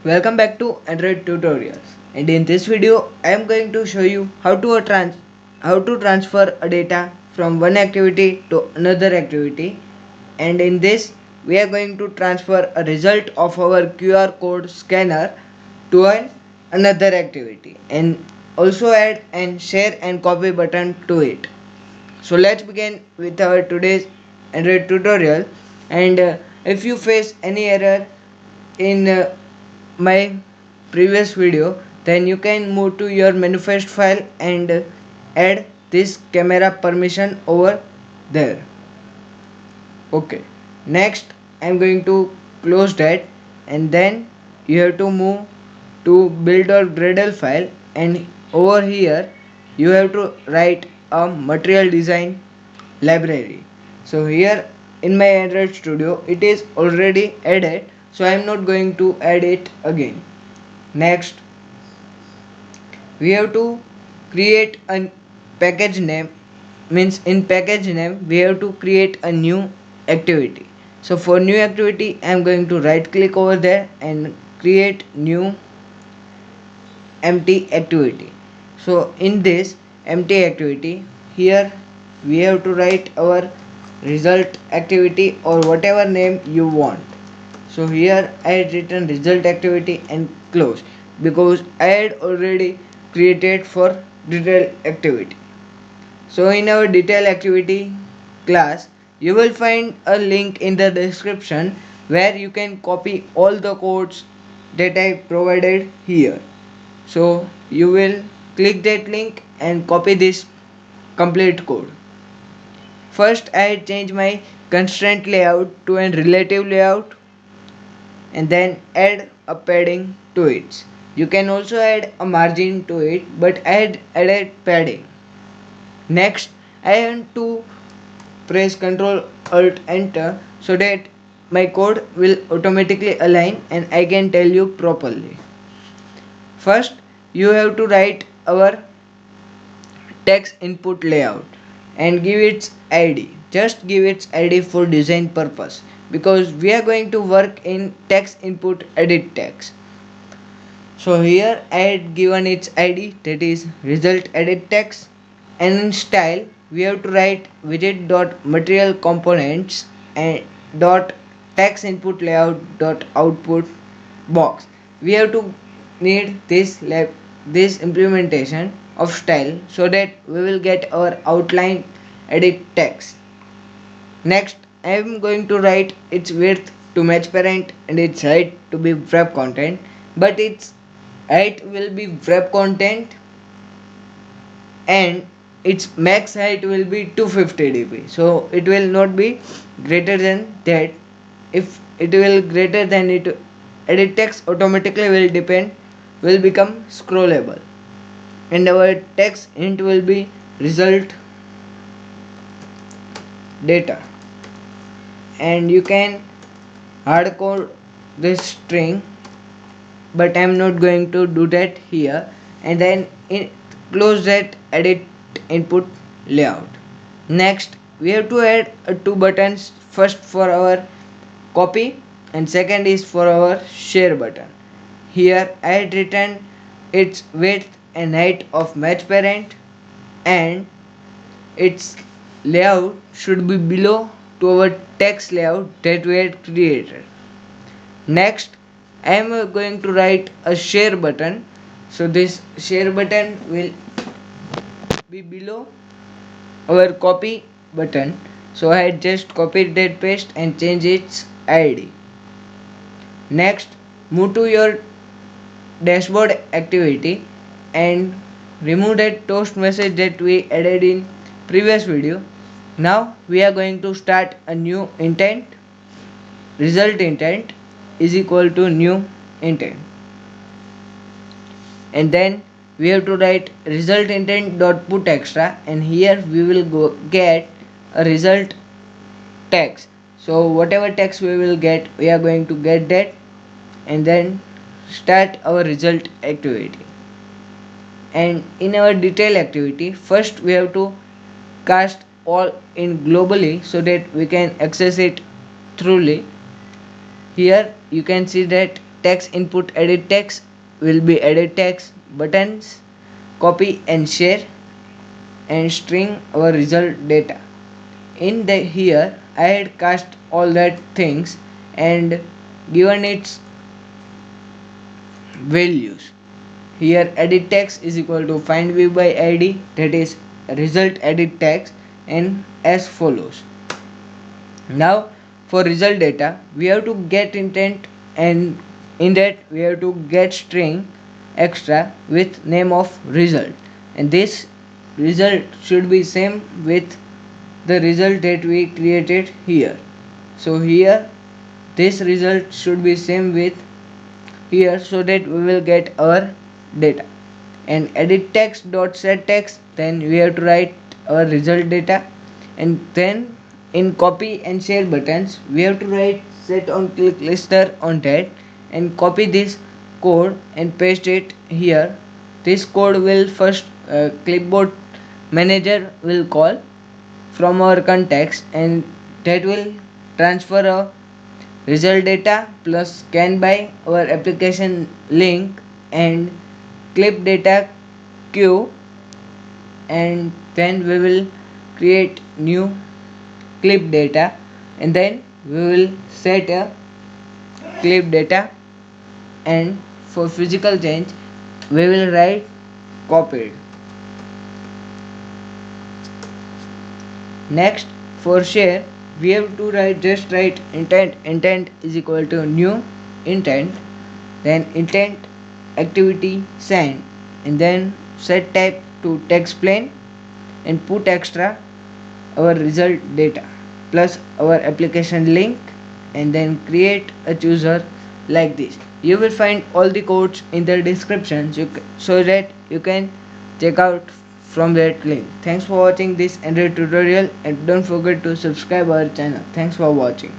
Welcome back to Android tutorials, and in this video I am going to show you how to transfer a data from one activity to another activity, and in this we are going to transfer a result of our QR code scanner to another activity and also add and share and copy button to it. So let's begin with our today's Android tutorial, and if you face any error in my previous video, then you can move to your manifest file and add this camera permission over there. Okay, next I'm going to close that, and then you have to move to build or Gradle file, and over here you have to write a material design library. So here in my Android Studio it is already added, so I am not going to add it again. Next we have to create a package name, means in package name we have to create a new activity. So for new activity I am going to right click over there and create new empty activity. So in this empty activity, here we have to write our result activity or whatever name you want. So here I had written result activity and close, because I had already created for detail activity. So in our detail activity class, you will find a link in the description where you can copy all the codes that I provided here. So you will click that link and copy this complete code. First I change my constraint layout to a relative layout, and then add a padding to it. You can also add a margin to it, but I had added padding. Next I want to press Ctrl Alt Enter so that my code will automatically align and I can tell you properly. First you have to write our text input layout and give its ID. Just give its ID for design purpose, because we are going to work in text input edit text. So here I had given its ID, that is result edit text, and in style we have to write widget dot material components and dot text input layout dot output box. We have to need this implementation of style so that we will get our outline edit text. Next I am going to write its width to match parent and its height to be wrap content, but its height will be wrap content and its max height will be 250 dp, so it will not be greater than that. If it will greater than it, edit text automatically will become scrollable, and our text int will be result data, and you can hardcode this string, but I am not going to do that here. And then close that edit input layout. Next we have to add two buttons, first for our copy and second is for our share button. Here I had written its width and height of match parent, and its layout should be below to our text layout that we had created. Next I am going to write a share button, so this share button will be below our copy button. So I had just copied that paste and change its ID. Next move to your dashboard activity and remove that toast message that we added in previous video. Now we are going to start a new intent. Result intent is equal to new intent, and then we have to write result intent dot put extra, and here we will get a result text. So whatever text we will get, we are going to get that, and then start our result activity. And in our detail activity, first we have to cast all in globally so that we can access it thoroughly. Here you can see that text input edit text will be edit text buttons, copy and share, and string our result data. In the here I had cast all that things and given its values. Here edit text is equal to find view by id, that is result edit text, and as follows. Now for result data we have to get intent, and in that we have to get string extra with name of result, and this result should be same with the result that we created here. So here this result should be same with here, so that we will get our data. And edit text dot set text, then we have to write our result data, and then in copy and share buttons we have to write set on click lister on that, and copy this code and paste it here. This code will first clipboard manager will call from our context, and that will transfer a result data plus scan by our application link and clip data queue, and then we will create new clip data, and then we will set a clip data, and for physical change we will write copied. Next for share we have to write intent is equal to new intent, then intent activity send, and then set type to text plain, and put extra our result data plus our application link, and then create a chooser like this. You will find all the codes in the description, so that you can check out from that link. Thanks for watching this Android tutorial, and don't forget to subscribe our channel. Thanks for watching.